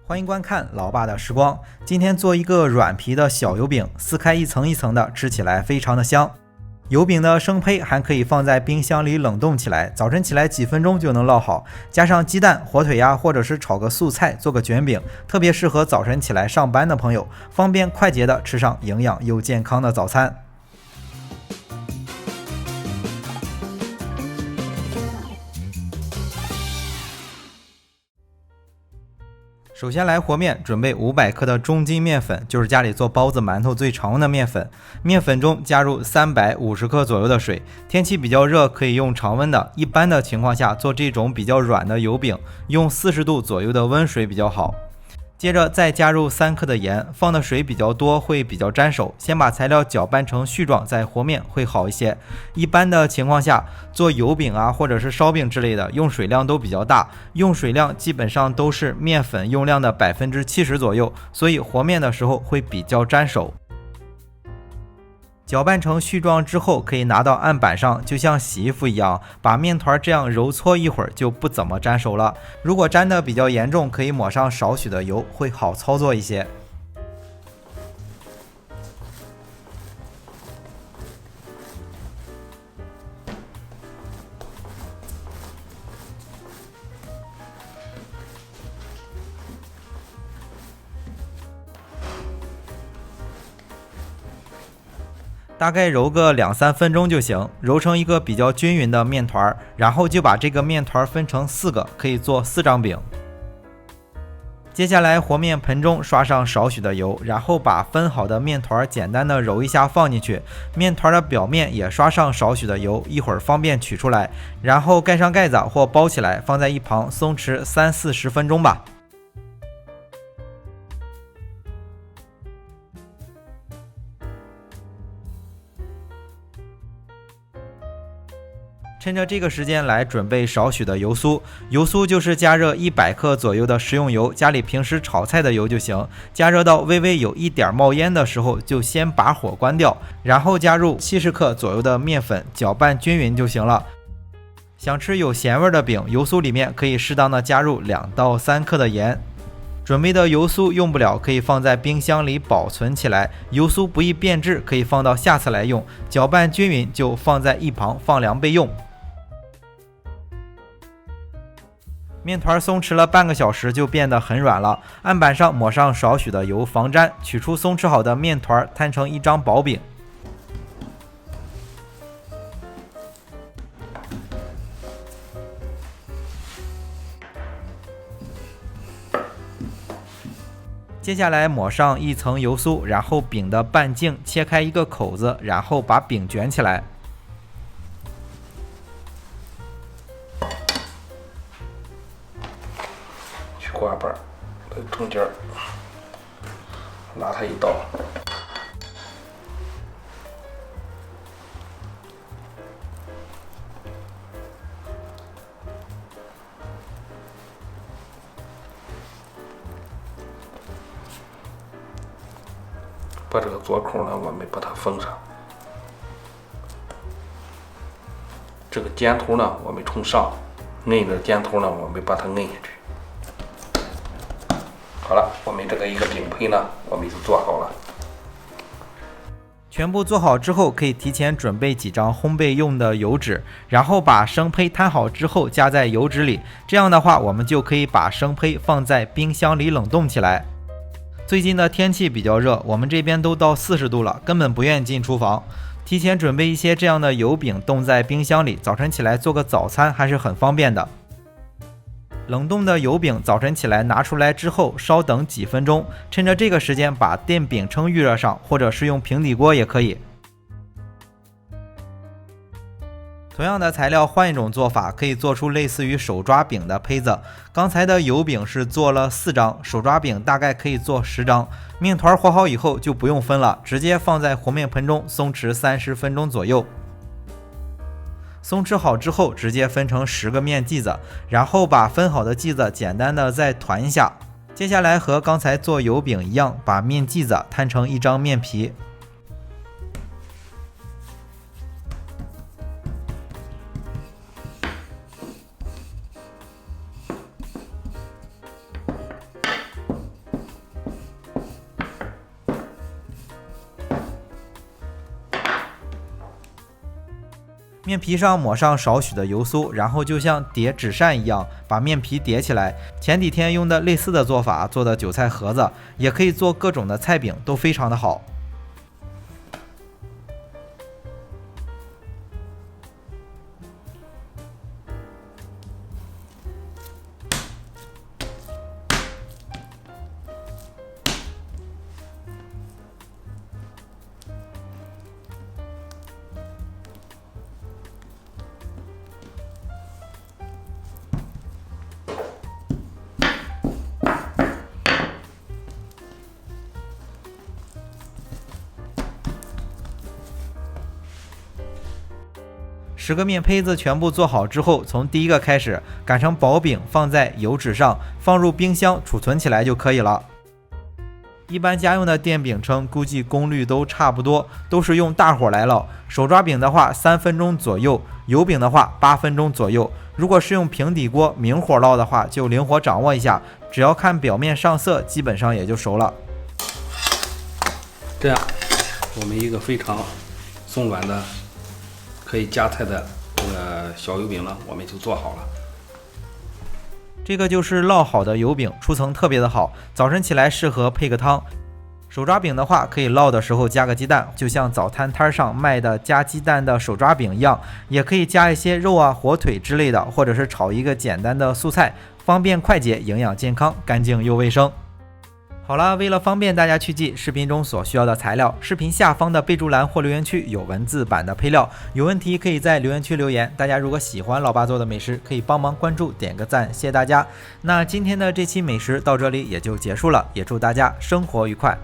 欢迎观看老爸的时光。今天做一个软皮的小油饼，撕开一层一层的，吃起来非常的香。油饼的生胚还可以放在冰箱里冷冻起来，早晨起来几分钟就能烙好，加上鸡蛋、火腿呀，或者是炒个素菜，做个卷饼，特别适合早晨起来上班的朋友，方便快捷的吃上营养又健康的早餐。首先来和面，准备500克的中筋面粉，就是家里做包子、馒头最常用的面粉。面粉中加入350克左右的水，天气比较热可以用常温的，一般的情况下做这种比较软的油饼，用40度左右的温水比较好。接着再加入3克的盐，放的水比较多会比较粘手，先把材料搅拌成絮状再和面会好一些。一般的情况下做油饼啊或者是烧饼之类的，用水量都比较大，用水量基本上都是面粉用量的70%左右，所以和面的时候会比较粘手。搅拌成絮状之后，可以拿到案板上，就像洗衣服一样，把面团这样揉搓一会儿，就不怎么粘手了。如果粘的比较严重，可以抹上少许的油，会好操作一些。大概揉个2-3分钟就行，揉成一个比较均匀的面团，然后就把这个面团分成4个，可以做4张饼。接下来和面盆中刷上少许的油，然后把分好的面团简单的揉一下放进去，面团的表面也刷上少许的油，一会儿方便取出来，然后盖上盖子或包起来，放在一旁松弛30-40分钟吧。趁着这个时间来准备少许的油酥，油酥就是加热100克左右的食用油，家里平时炒菜的油就行。加热到微微有一点冒烟的时候，就先把火关掉，然后加入70克左右的面粉，搅拌均匀就行了。想吃有咸味的饼，油酥里面可以适当的加入2到3克的盐。准备的油酥用不了，可以放在冰箱里保存起来。油酥不易变质，可以放到下次来用。搅拌均匀就放在一旁放凉备用。面团松弛了半个小时就变得很软了，案板上抹上少许的油防粘，取出松弛好的面团，摊成一张薄饼。接下来抹上一层油酥，然后饼的半径切开一个口子，然后把饼卷起来。刮板在中间拉它一刀，把这个左孔呢，我们把它封上。这个尖头呢，我们冲上，摁着尖头呢，我们把它摁下去。好了，我们这个一个饼胚呢，我们就做好了。全部做好之后，可以提前准备几张烘焙用的油纸，然后把生胚摊好之后加在油纸里。这样的话，我们就可以把生胚放在冰箱里冷冻起来。最近的天气比较热，我们这边都到40度了，根本不愿意进厨房。提前准备一些这样的油饼冻在冰箱里，早晨起来做个早餐还是很方便的。冷冻的油饼早晨起来拿出来之后，稍等几分钟，趁着这个时间把电饼铛预热上，或者是用平底锅也可以。同样的材料换一种做法，可以做出类似于手抓饼的胚子。刚才的油饼是做了4张，手抓饼大概可以做10张。面团和好以后就不用分了，直接放在和面盆中松弛30分钟左右。松弛好之后，直接分成10个面剂子，然后把分好的剂子简单的再团一下。接下来和刚才做油饼一样，把面剂子摊成一张面皮。面皮上抹上少许的油酥，然后就像叠纸扇一样把面皮叠起来。前几天用的类似的做法做的韭菜盒子，也可以做各种的菜饼，都非常的好。10个面胚子全部做好之后，从第一个开始擀成薄饼，放在油纸上，放入冰箱储存起来就可以了。一般家用的电饼铛估计功率都差不多，都是用大火来烙。手抓饼的话3分钟左右，油饼的话8分钟左右。如果是用平底锅明火烙的话，就灵活掌握一下，只要看表面上色，基本上也就熟了。这样，我们一个非常松软的可以夹菜的这个小油饼呢，我们就做好了。这个就是烙好的油饼，出层特别的好，早晨起来适合配个汤。手抓饼的话，可以烙的时候加个鸡蛋，就像早餐摊上卖的加鸡蛋的手抓饼一样，也可以加一些肉啊、火腿之类的，或者是炒一个简单的素菜，方便快捷、营养健康、干净又卫生。好了，为了方便大家去记视频中所需要的材料，视频下方的备注栏或留言区有文字版的配料，有问题可以在留言区留言。大家如果喜欢老爸做的美食，可以帮忙关注、点个赞，谢谢大家。那今天的这期美食到这里也就结束了，也祝大家生活愉快。